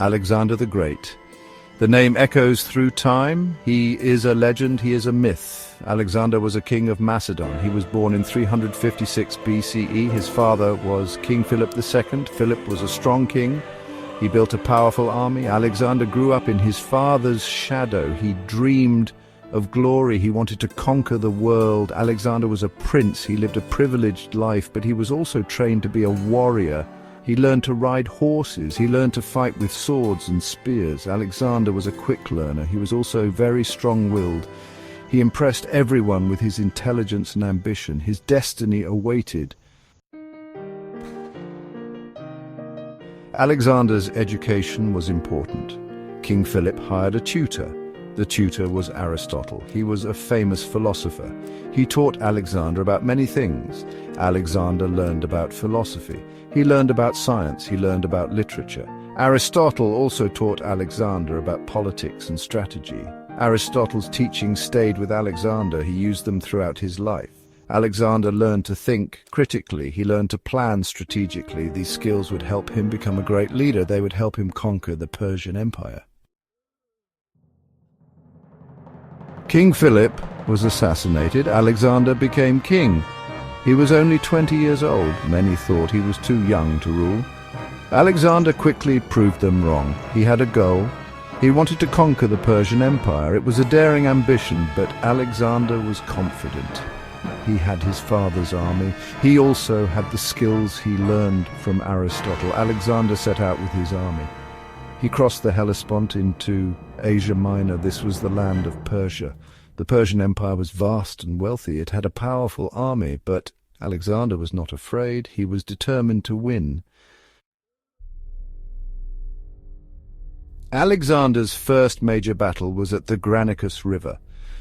Alexander the Great. The name echoes through time. He is a legend, he is a myth. Alexander was a king of Macedon. He was born in 356 BCE. His father was King Philip II. Philip was a strong king. He built a powerful army. Alexander grew up in his father's shadow. He dreamed of glory. He wanted to conquer the world. Alexander was a prince. He lived a privileged life, but he was also trained to be a warrior. He learned to ride horses. He learned to fight with swords and spears. Alexander was a quick learner. He was also very strong-willed. He impressed everyone with his intelligence and ambition. His destiny awaited. Alexander's education was important. King Philip hired a tutor. The tutor was Aristotle. He was a famous philosopher. He taught Alexander about many things. Alexander learned about philosophy. He learned about science. He learned about literature. Aristotle also taught Alexander about politics and strategy. Aristotle's teachings stayed with Alexander. He used them throughout his life. Alexander learned to think critically. He learned to plan strategically. These skills would help him become a great leader. They would help him conquer the Persian Empire. King Philip was assassinated. Alexander became king. He was only 20 years old. Many thought he was too young to rule. Alexander quickly proved them wrong. He had a goal. He wanted to conquer the Persian Empire. It was a daring ambition, but Alexander was confident. He had his father's army. He also had the skills he learned from Aristotle. Alexander set out with his army. He crossed the Hellespont into Asia Minor. This was the land of Persia. The Persian Empire was vast and wealthy. It had a powerful army, but Alexander was not afraid. He was determined to win. Alexander's first major battle was at the Granicus River.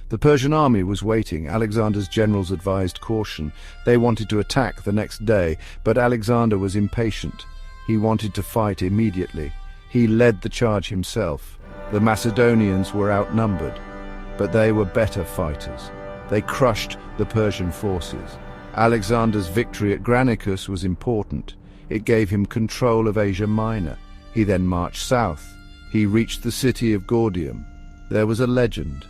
The Persian army was waiting. Alexander's generals advised caution. They wanted to attack the next day, but Alexander was impatient. He wanted to fight immediately. He led the charge himself. The Macedonians were outnumbered, but they were better fighters. They crushed the Persian forces. Alexander's victory at Granicus was important. It gave him control of Asia Minor. He then marched south. He reached the city of Gordium. There was a legend.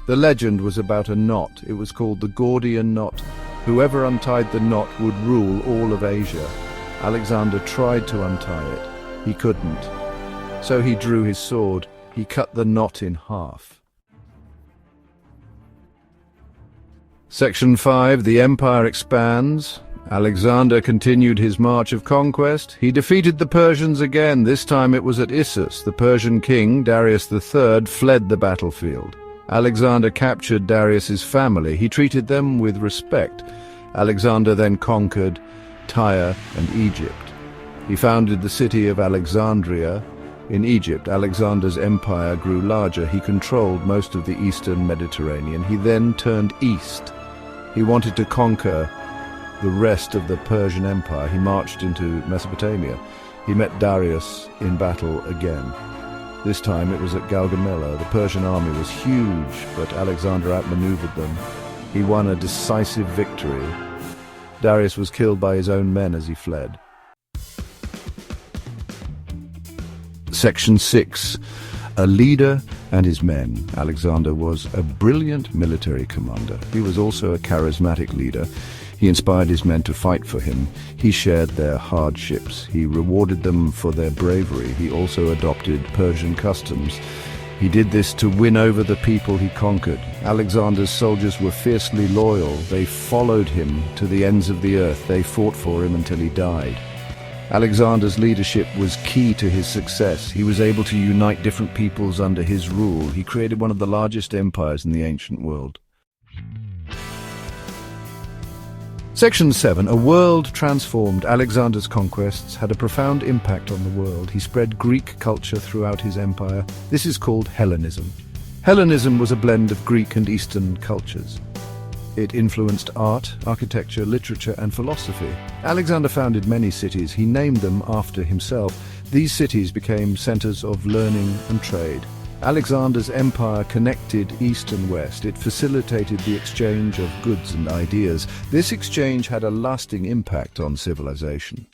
The legend was about a knot. It was called the Gordian knot. Whoever untied the knot would rule all of Asia. Alexander tried to untie it. He couldn't. So he drew his sword. He cut the knot in half. Section 5. The empire expands. Alexander continued his march of conquest. He defeated the Persians again. This time it was at Issus. The Persian king, Darius III, fled the battlefield. Alexander captured Darius's family. He treated them with respect. Alexander then conquered Tyre and Egypt. He founded the city of Alexandria in Egypt. Alexander's empire grew larger. He controlled most of the eastern Mediterranean. He then turned east. He wanted to conquer the rest of the Persian Empire. He marched into Mesopotamia. He met Darius in battle again. This time it was at Gaugamela. The Persian army was huge, but Alexander outmaneuvered them. He won a decisive victory. Darius was killed by his own men as he fled. Section 6. A leader and his men. Alexander was a brilliant military commander. He was also a charismatic leader. He inspired his men to fight for him. He shared their hardships. He rewarded them for their bravery. He also adopted Persian customs. He did this to win over the people he conquered. Alexander's soldiers were fiercely loyal. They followed him to the ends of the earth. They fought for him until he died. Alexander's leadership was key to his success. He was able to unite different peoples under his rule. He created one of the largest empires in the ancient world. Section 7. A world transformed. Alexander's conquests had a profound impact on the world. He spread Greek culture throughout his empire. This is called Hellenism. Hellenism was a blend of Greek and Eastern cultures. It influenced art, architecture, literature, and philosophy. Alexander founded many cities. He named them after himself. These cities became centers of learning and trade. Alexander's empire connected East and West. It facilitated the exchange of goods and ideas. This exchange had a lasting impact on civilization.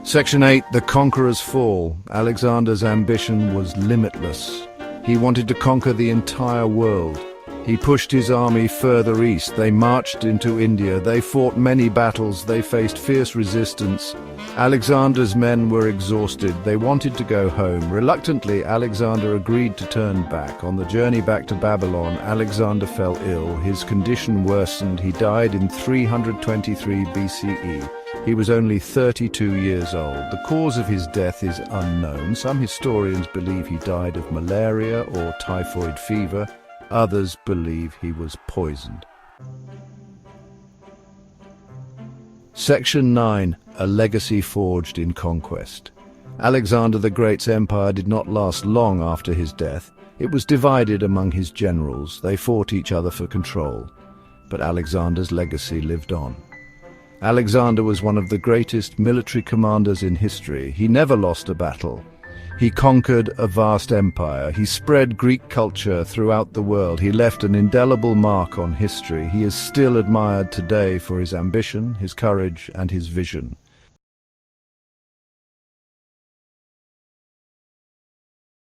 Section 8. The Conqueror's Fall. Alexander's ambition was limitless. He wanted to conquer the entire world. He pushed his army further east. They marched into India. They fought many battles. They faced fierce resistance. Alexander's men were exhausted. They wanted to go home. Reluctantly, Alexander agreed to turn back. On the journey back to Babylon, Alexander fell ill. His condition worsened. He died in 323 BCE. He was only 32 years old. The cause of his death is unknown. Some historians believe he died of malaria or typhoid fever. Others believe he was poisoned. Section 9. A legacy forged in conquest. Alexander the Great's empire did not last long after his death. It was divided among his generals. They fought each other for control. But Alexander's legacy lived on. Alexander was one of the greatest military commanders in history. He never lost a battle. He conquered a vast empire. He spread Greek culture throughout the world. He left an indelible mark on history. He is still admired today for his ambition, his courage, and his vision.